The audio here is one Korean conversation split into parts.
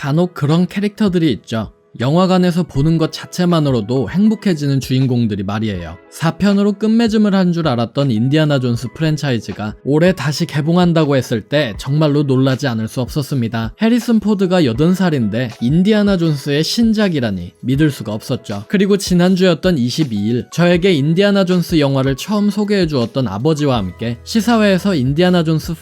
간혹 그런 캐릭터들이 있죠. 영화관에서 보는 것 자체만으로도 행복해지는 주인공들이 말이에요. 4편으로 끝맺음을 한 줄 알았던 인디아나 존스 프랜차이즈가 올해 다시 개봉한다고 했을 때 정말로 놀라지 않을 수 없었습니다. 해리슨 포드가 80살인데 인디아나 존스의 신작이라니 믿을 수가 없었죠. 그리고 지난주였던 22일 저에게 인디아나 존스 영화를 처음 소개해 주었던 아버지와 함께 시사회에서 인디아나 존스 5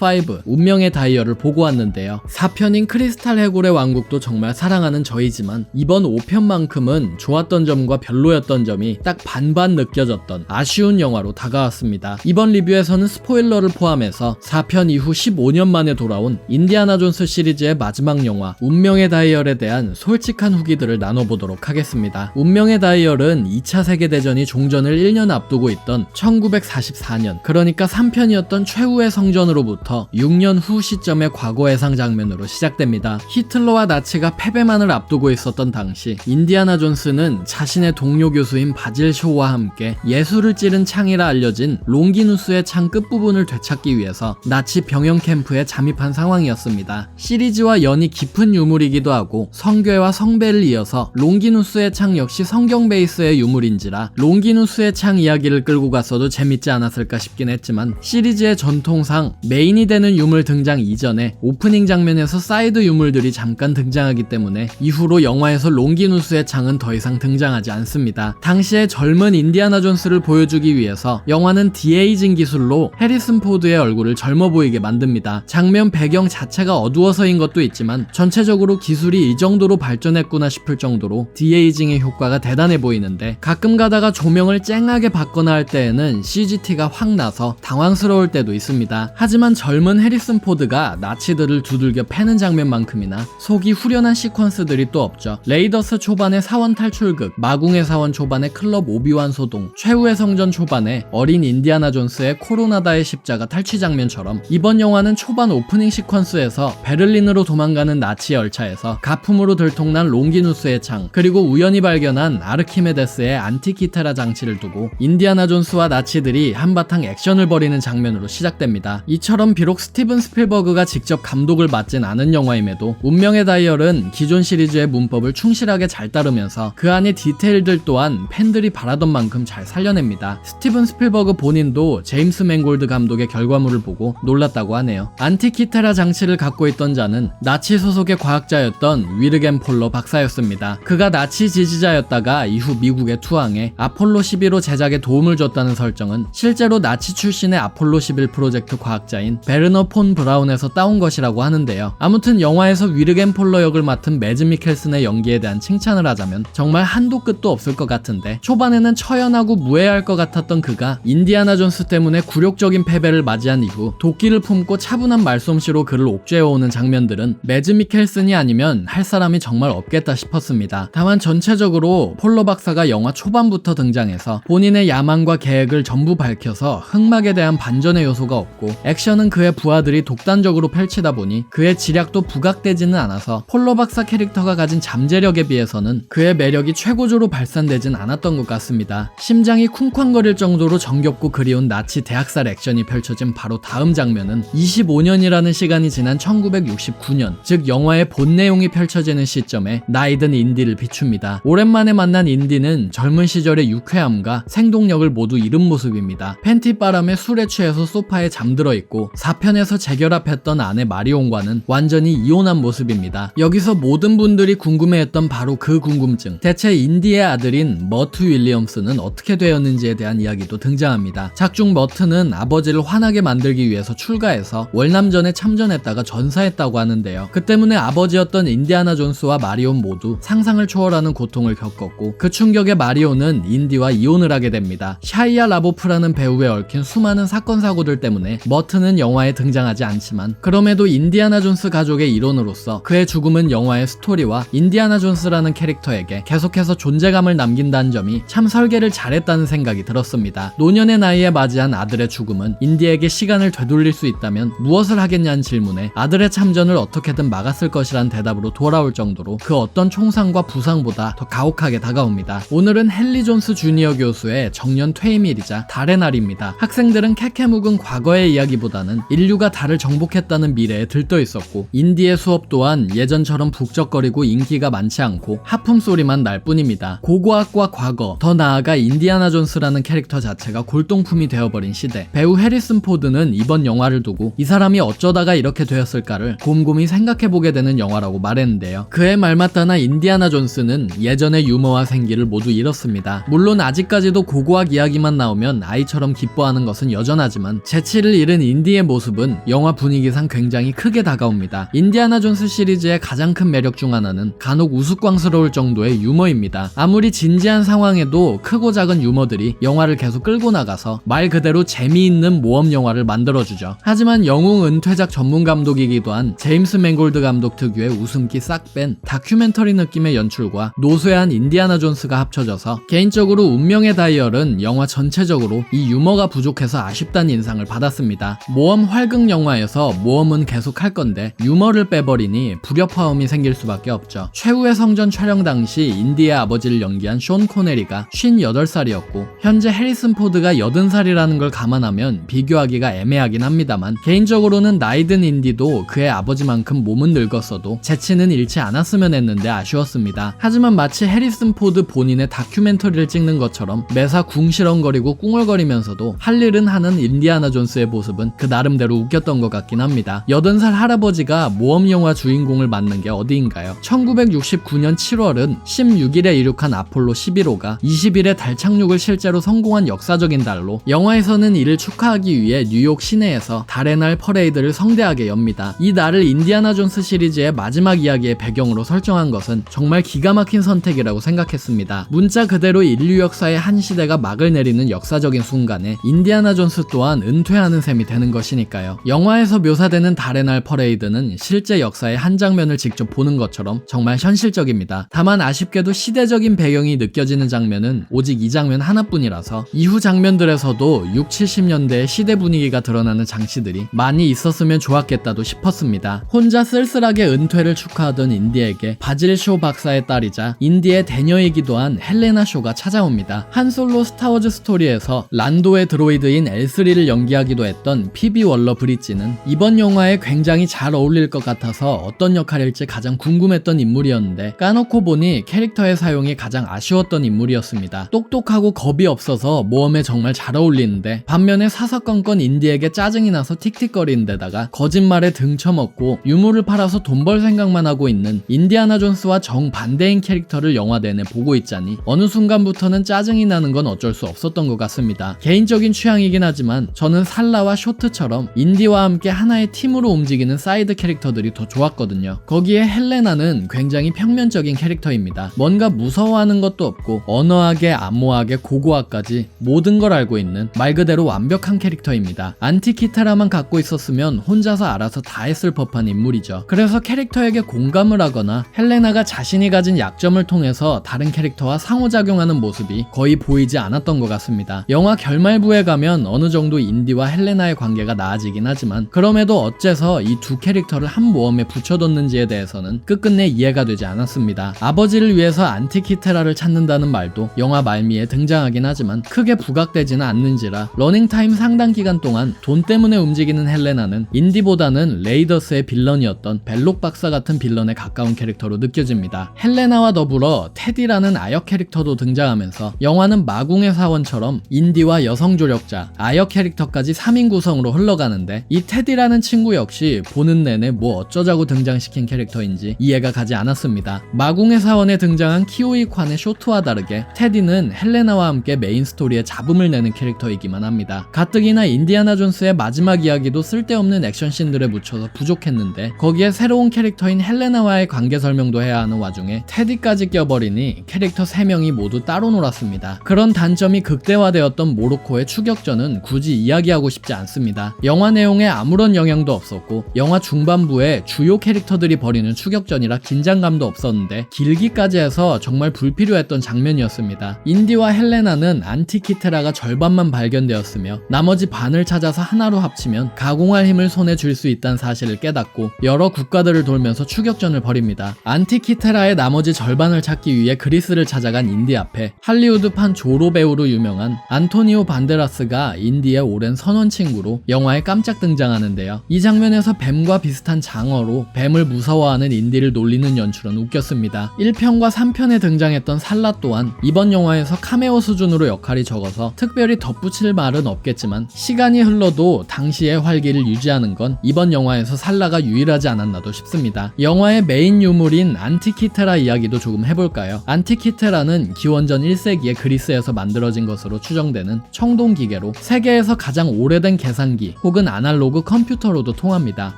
운명의 다이얼을 보고 왔는데요. 4편인 크리스탈 해골의 왕국도 정말 사랑하는 저이지만 이번 5편만큼은 좋았던 점과 별로였던 점이 딱 반반 느껴졌던 아쉬운 영화로 다가왔습니다. 이번 리뷰에서는 스포일러를 포함해서 4편 이후 15년 만에 돌아온 인디아나 존스 시리즈의 마지막 영화 운명의 다이얼에 대한 솔직한 후기들을 나눠보도록 하겠습니다. 운명의 다이얼은 2차 세계대전이 종전을 1년 앞두고 있던 1944년, 그러니까 3편이었던 최후의 성전으로부터 6년 후 시점의 과거 예상 장면으로 시작됩니다. 히틀러와 나치가 패배만을 앞두고 있었던 당시 인디아나 존스는 자신의 동료 교수인 바질 쇼와 함께 예술을 찌른 창이라 알려진 롱기누스의 창 끝부분을 되찾기 위해서 나치 병영 캠프에 잠입한 상황이었습니다. 시리즈와 연이 깊은 유물이기도 하고 성괴와 성배를 이어서 롱기누스의 창 역시 성경 베이스의 유물인지라 롱기누스의 창 이야기를 끌고 갔어도 재밌지 않았을까 싶긴 했지만 시리즈의 전통상 메인이 되는 유물 등장 이전에 오프닝 장면에서 사이드 유물들이 잠깐 등장하기 때문에 이후로 영화에서 롱기누스의 창은 더 이상 등장하지 않습니다. 당시에 젊은 인디아나 존스를 보여주기 위해서 영화는 디에이징 기술로 해리슨 포드의 얼굴을 젊어 보이게 만듭니다. 장면 배경 자체가 어두워서인 것도 있지만 전체적으로 기술이 이 정도로 발전했구나 싶을 정도로 디에이징의 효과가 대단해 보이는데 가끔 가다가 조명을 쨍하게 받거나 할 때에는 CGT가 확 나서 당황스러울 때도 있습니다. 하지만 젊은 해리슨 포드가 나치들을 두들겨 패는 장면만큼이나 속이 후련한 시퀀스들이 또 없죠. 레이더스 초반의 사원 탈출극, 마궁의 사원 초반의 클럽 오비완 소동, 최후의 성전 초반의 어린 인디아나 존스의 코로나다의 십자가 탈취 장면처럼 이번 영화는 초반 오프닝 시퀀스에서 베를린으로 도망가는 나치 열차에서 가품으로 들통난 롱기누스의 창, 그리고 우연히 발견한 아르키메데스의 안티키테라 장치를 두고 인디아나 존스와 나치들이 한바탕 액션을 벌이는 장면으로 시작됩니다. 이처럼 비록 스티븐 스필버그가 직접 감독을 맡진 않은 영화임에도 운명의 다이얼은 기존 시리즈의 문법을 충실하게 잘 따르면서 그 안의 디테일들 또한 팬들이 바라던 만큼 잘 살려냅니다. 스티븐 스필버그 본인도 제임스 맨골드 감독의 결과물을 보고 놀랐다고 하네요. 안티키테라 장치를 갖고 있던 자는 나치 소속의 과학자였던 위르겐 폴러 박사였습니다. 그가 나치 지지자였다가 이후 미국에 투항해 아폴로 11호 제작에 도움을 줬다는 설정은 실제로 나치 출신의 아폴로 11 프로젝트 과학자인 베르너 폰 브라운에서 따온 것이라고 하는데요. 아무튼 영화에서 위르겐 폴러 역을 맡은 매즈 미켈슨의 연기에 대한 칭찬을 하자면 정말 한도 끝도 없을 것 같은데, 초반에는 처연하고 무해할 것 같았던 그가 인디아나 존스 때문에 굴욕적인 패배를 맞이한 이후 도끼를 품고 차분한 말솜씨로 그를 옥죄어오는 장면들은 매즈 미켈슨이 아니면 할 사람이 정말 없겠다 싶었습니다. 다만 전체적으로 폴러 박사가 영화 초반부터 등장해서 본인의 야망과 계획을 전부 밝혀서 흑막에 대한 반전의 요소가 없고 액션은 그의 부하들이 독단적으로 펼치다 보니 그의 지략도 부각되지는 않아서 폴러 박사 캐릭터가 가진 잠재력에 비해서는 그의 매력이 최고조로 발산되진 않았던 것 같습니다. 심장이 쿵쾅거릴 정도로 정겹고 그리운 나치 대학살 액션이 펼쳐진 바로 다음 장면은 25년이라는 시간이 지난 1969년, 즉 영화의 본 내용이 펼쳐지는 시점에 나이든 인디를 비춥니다. 오랜만에 만난 인디는 젊은 시절의 유쾌함과 생동력을 모두 잃은 모습입니다. 팬티바람에 술에 취해서 소파에 잠들어 있고 4편에서 재결합했던 아내 마리온과는 완전히 이혼한 모습입니다. 여기서 모든 분들이 궁금해했던 바로 그 궁금증, 대체 인디의 아들인 머트 윌리엄스는 어떻게 되었는지에 대한 이야기도 등장합니다. 작중 머트는 아버지를 화나게 만들기 위해서 출가해서 월남전에 참전했다가 전사했다고 하는데요. 그 때문에 아버지였던 인디아나 존스와 마리온 모두 상상을 초월하는 고통을 겪었고 그 충격에 마리온은 인디와 이혼을 하게 됩니다. 샤이아 라보프라는 배우에 얽힌 수많은 사건 사고들 때문에 머트는 영화에 등장하지 않지만 그럼에도 인디아나 존스 가족의 일원으로서 그의 죽음은 영화의 스토리와 인디아나 존스 존스라는 캐릭터에게 계속해서 존재감을 남긴다는 점이 참 설계를 잘했다는 생각이 들었습니다. 노년의 나이에 맞이한 아들의 죽음은 인디에게 시간을 되돌릴 수 있다면 무엇을 하겠냐는 질문에 아들의 참전을 어떻게든 막았을 것이란 대답으로 돌아올 정도로 그 어떤 총상과 부상보다 더 가혹하게 다가옵니다. 오늘은 헨리 존스 주니어 교수의 정년 퇴임일이자 달의 날입니다. 학생들은 캐캐묵은 과거의 이야기보다는 인류가 달을 정복했다는 미래에 들떠 있었고 인디의 수업 또한 예전처럼 북적거리고 인기가 많지 않고 하품 소리만 날 뿐입니다. 고고학과 과거, 더 나아가 인디아나 존스라는 캐릭터 자체가 골동품이 되어버린 시대. 배우 해리슨 포드는 이번 영화를 두고 이 사람이 어쩌다가 이렇게 되었을까를 곰곰이 생각해보게 되는 영화라고 말했는데요. 그의 말마따나 인디아나 존스는 예전의 유머와 생기를 모두 잃었습니다. 물론 아직까지도 고고학 이야기만 나오면 아이처럼 기뻐하는 것은 여전하지만 재치를 잃은 인디의 모습은 영화 분위기상 굉장히 크게 다가옵니다. 인디아나 존스 시리즈의 가장 큰 매력 중 하나는 간혹 우스꽝스러울 정도의 유머입니다. 아무리 진지한 상황에도 크고 작은 유머들이 영화를 계속 끌고 나가서 말 그대로 재미있는 모험 영화를 만들어주죠. 하지만 영웅 은퇴작 전문 감독이기도 한 제임스 맨골드 감독 특유의 웃음기 싹 뺀 다큐멘터리 느낌의 연출과 노쇠한 인디아나 존스가 합쳐져서 개인적으로 운명의 다이얼은 영화 전체적으로 이 유머가 부족해서 아쉽다는 인상을 받았습니다. 모험 활극 영화에서 모험은 계속 할 건데 유머를 빼버리니 불협화음이 생길 수밖에 없죠. 최후의 성전 촬영 당시 인디의 아버지를 연기한 숀 코네리가 58살이었고 현재 해리슨 포드가 80살이라는 걸 감안하면 비교하기가 애매하긴 합니다만 개인적으로는 나이든 인디도 그의 아버지만큼 몸은 늙었어도 재치는 잃지 않았으면 했는데 아쉬웠습니다. 하지만 마치 해리슨 포드 본인의 다큐멘터리를 찍는 것처럼 매사 궁시렁거리고 꿍얼거리면서도 할 일은 하는 인디아나 존스의 모습은 그 나름대로 웃겼던 것 같긴 합니다. 80살 할아버지가 모험영화 주인공을 맡는 게 어디인가요? 1969년 7월은 16일에 이륙한 아폴로 11호가 20일에 달 착륙을 실제로 성공한 역사적인 달로 영화에서는 이를 축하하기 위해 뉴욕 시내에서 달의 날 퍼레이드를 성대하게 엽니다. 이 날을 인디아나 존스 시리즈의 마지막 이야기의 배경으로 설정한 것은 정말 기가 막힌 선택이라고 생각했습니다. 문자 그대로 인류 역사의 한 시대가 막을 내리는 역사적인 순간에 인디아나 존스 또한 은퇴하는 셈이 되는 것이니까요. 영화에서 묘사되는 달의 날 퍼레이드는 실제 역사의 한 장면을 직접 보는 것처럼 정말 현실적입니다. 다만 아쉽게도 시대적인 배경이 느껴지는 장면은 오직 이 장면 하나뿐이라서 이후 장면들에서도 6, 70년대의 시대 분위기가 드러나는 장치들이 많이 있었으면 좋았겠다도 싶었습니다. 혼자 쓸쓸하게 은퇴를 축하하던 인디에게 바질 쇼 박사의 딸이자 인디의 대녀이기도 한 헬레나 쇼가 찾아옵니다. 한 솔로 스타워즈 스토리에서 란도의 드로이드인 L3를 연기하기도 했던 피비 월러 브리지는 이번 영화에 굉장히 잘 어울릴 것 같아서 어떤 역할일지 가장 궁금했던 인물이었는데 까놓고 보니 캐릭터의 사용이 가장 아쉬웠던 인물이었습니다. 똑똑하고 겁이 없어서 모험에 정말 잘 어울리는데 반면에 사사건건 인디에게 짜증이 나서 틱틱거리는 데다가 거짓말에 등쳐먹고 유물을 팔아서 돈 벌 생각만 하고 있는 인디아나 존스와 정반대인 캐릭터를 영화 내내 보고 있자니 어느 순간부터는 짜증이 나는 건 어쩔 수 없었던 것 같습니다. 개인적인 취향이긴 하지만 저는 살라와 쇼트처럼 인디와 함께 하나의 팀으로 움직이는 사이드 캐릭터들이 더 좋았거든요. 거기에 헬레나는 굉장히 평면적인 캐릭터입니다. 뭔가 무서워하는 것도 없고 언어하게 암모하게 고고학까지 모든 걸 알고 있는 말 그대로 완벽한 캐릭터입니다. 안티키테라만 갖고 있었으면 혼자서 알아서 다 했을 법한 인물이죠. 그래서 캐릭터에게 공감을 하거나 헬레나가 자신이 가진 약점을 통해서 다른 캐릭터와 상호작용하는 모습이 거의 보이지 않았던 것 같습니다. 영화 결말부에 가면 어느 정도 인디와 헬레나의 관계가 나아지긴 하지만 그럼에도 어째서 이 두 캐릭터를 한 모험에 붙여뒀는지에 대해서는 끝끝내 이해가 되지 않았습니다. 아버지를 위해서 안티키테라를 찾는다는 말도 영화 말미에 등장하긴 하지만 크게 부각되지는 않는지라 러닝타임 상당 기간 동안 돈 때문에 움직이는 헬레나는 인디보다는 레이더스의 빌런이었던 벨록 박사 같은 빌런에 가까운 캐릭터로 느껴집니다. 헬레나와 더불어 테디라는 아역 캐릭터도 등장하면서 영화는 마궁의 사원처럼 인디와 여성 조력자, 아역 캐릭터까지 3인 구성으로 흘러가는데 이 테디라는 친구 역시 보는 내내 뭐 어쩌자고 등장시킨 캐릭터인지 이해가 가지 않았습니다. 마궁의 사원에 등장한 키오이 콴의 쇼트와 다르게 테디는 헬레나와 함께 메인 스토리에 잡음을 내는 캐릭터이기만 합니다. 가뜩이나 인디아나 존스의 마지막 이야기도 쓸데없는 액션씬들에 묻혀서 부족했는데 거기에 새로운 캐릭터인 헬레나와의 관계 설명도 해야 하는 와중에 테디까지 껴버리니 캐릭터 3명이 모두 따로 놀았습니다. 그런 단점이 극대화되었던 모로코의 추격전은 굳이 이야기하고 싶지 않습니다. 영화 내용에 아무런 영향도 없었고 영화 중반부에 주요 캐릭터들이 벌이는 추격전이라 긴장감도 없었는데 길기까지 해서 정말 불필요했던 장면이었습니다. 인디와 헬레나는 안티키테라가 절반만 발견되었으며 나머지 반을 찾아서 하나로 합치면 가공할 힘을 손에 쥘 수 있다는 사실을 깨닫고 여러 국가들을 돌면서 추격전을 벌입니다. 안티키테라의 나머지 절반을 찾기 위해 그리스를 찾아간 인디 앞에 할리우드판 조로 배우로 유명한 안토니오 반데라스가 인디의 오랜 선원 친구로 영화에 깜짝 등장하는데요. 이 장면에서 뱀과 비슷한 장어로 뱀을 무서워하는 인디를 놀리는 연출은 웃겼습니다. 1편과 3편에 등장했던 살라 또한 이번 영화에서 카메오 수준으로 역할이 적어서 특별히 덧붙일 말은 없겠지만 시간이 흘러도 당시의 활기를 유지하는 건 이번 영화에서 살라가 유일하지 않았나도 싶습니다. 영화의 메인 유물인 안티키테라 이야기도 조금 해볼까요? 안티키테라는 기원전 1세기에 그리스에서 만들어진 것으로 추정되는 청동기계로 세계에서 가장 오래된 계산기 혹은 아날로그 컴퓨터로도 통합니다.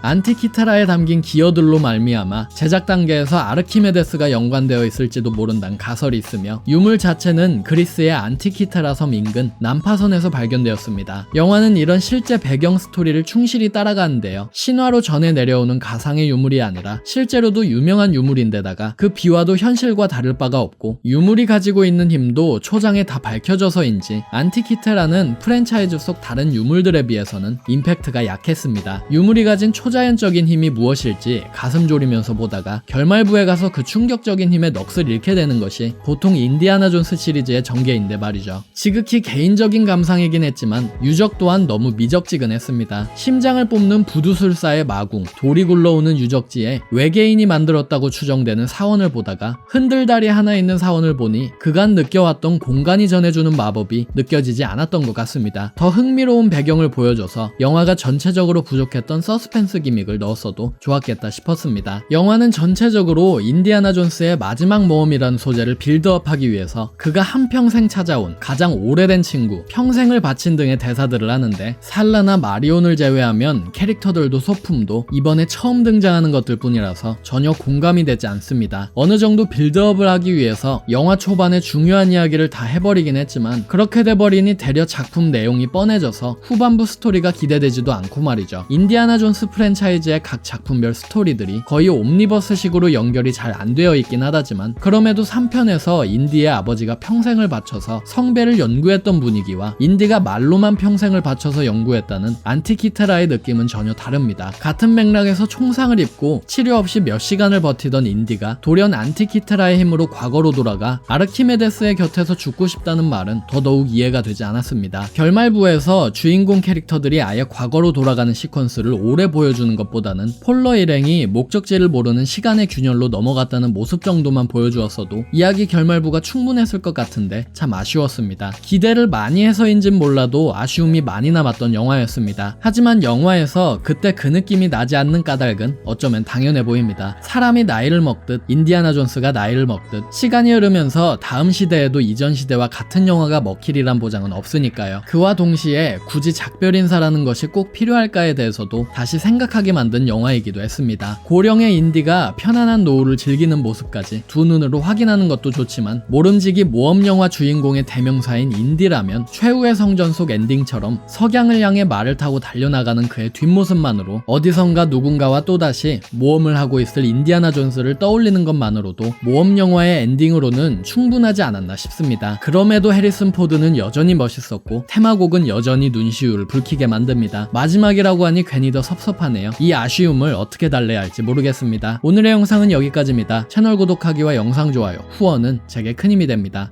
안티키테라에 담긴 기어들로 말미암아 제작 단계에서 아르키메데스가 연관되어 있을지도 모른다는 가설이 있으며 유물 자체는 그리스의 안티키테라 섬 인근 남파선에서 발견되었습니다. 영화는 이런 실제 배경 스토리를 충실히 따라가는데요. 신화로 전해 내려오는 가상의 유물이 아니라 실제로도 유명한 유물인데다가 그 비화도 현실과 다를 바가 없고 유물이 가지고 있는 힘도 초장에 다 밝혀져서인지 안티키테라는 프랜차이즈 속 다른 유물들에 비해서는 임팩트가 약했습니다. 유물이 가진 초자연적인 힘이 무엇일지 가슴 졸이면서 보다가 결말부에 가서 그 충격적인 힘의 넋을 잃게 되는 것이 보통 인디아나 존스 시리즈의 전개인데 말이죠. 지극히 개인적인 감상이긴 했지만 유적 또한 너무 미적지근했습니다. 심장을 뽑는 부두술사의 마궁, 돌이 굴러오는 유적지에 외계인이 만들었다고 추정되는 사원을 보다가 흔들다리 하나 있는 사원을 보니 그간 느껴왔던 공간이 전해주는 마법이 느껴지지 않았던 것 같습니다. 더 흥미로운 배경을 보여줘서 영화가 전체적으로 부족했던 서스펜스 기믹을 넣었어도 좋았겠다 싶었습니다. 영화는 전체적으로 인디아나 존스의 마지막 모험이라는 소재를 빌드업하기 위해서 그가 한평생 찾아온 가장 오래된 친구, 평생을 바친 등의 대사들을 하는데 살라나 마리온을 제외하면 캐릭터들도 소품도 이번에 처음 등장하는 것들 뿐이라서 전혀 공감이 되지 않습니다. 어느 정도 빌드업을 하기 위해서 영화 초반에 중요한 이야기를 다 해버리긴 했지만 그렇게 돼버리니 되려 작품 내용이 뻔해져서 후반부 스토리가 기대되지도 않고 말이죠. 인디아나 존스 프랜차이즈의 각 작품별 스토리들이 거의 옴니버스식으로 연결이 잘 안 되어 있긴 하다지만 그럼에도 3편에서 인디의 아버지가 평생을 바쳐서 성배를 연구했던 분위기와 인디가 말로만 평생을 바쳐서 연구했다는 안티키테라의 느낌은 전혀 다릅니다. 같은 맥락에서 총상을 입고 치료 없이 몇 시간을 버티던 인디가 돌연 안티키테라의 힘으로 과거로 돌아가 아르키메데스의 곁에서 죽고 싶다는 말은 더더욱 이해가 되지 않았습니다. 결말부에서 주인공 캐릭터들이 아예 과거로 돌아가는 시퀀스를 오래 보여주는 것보다는 폴러 일행이 목적지를 모르는 시간의 균열로 넘어갔다는 모습 정도만 보여주었어도 이야기 결말부가 충분했을 것 같은데 참 아쉬웠습니다. 기대를 많이 해서인진 몰라도 아쉬움이 많이 남았던 영화였습니다. 하지만 영화에서 그때 그 느낌이 나지 않는 까닭은 어쩌면 당연해 보입니다. 사람이 나이를 먹듯 인디아나 존스가 나이를 먹듯 시간이 흐르면서 다음 시대에도 이전 시대와 같은 영화가 먹힐이란 보장은 없으니까요. 그와 동시에 굳이 작별 인사라는 것이 꼭 필요할까에 대해서도 다시 생각하게 만든 영화이기도 했습니다. 고령의 인디가 편안한 노후를 즐기는 모습까지 두 눈으로 확인하는 것도 좋지만 모름지기 모험영화 주인공의 대명사인 인디라면 최후의 성전 속 엔딩처럼 석양을 향해 말을 타고 달려나가는 그의 뒷모습만으로 어디선가 누군가와 또다시 모험을 하고 있을 인디아나 존스를 떠올리는 것만으로도 모험영화의 엔딩으로는 충분하지 않았나 싶습니다. 그럼에도 해리슨 포드는 여전히 멋있었고 테마곡은 여전히 눈시울을 붉히게 만듭니다. 마지막이라고 하니 괜히 더 섭섭하네요. 이 아쉬움을 어떻게 달래야 할지 모르겠습니다. 오늘의 영상은 여기까지입니다. 채널 구독하기와 영상 좋아요, 후원은 제게 큰 힘이 됩니다.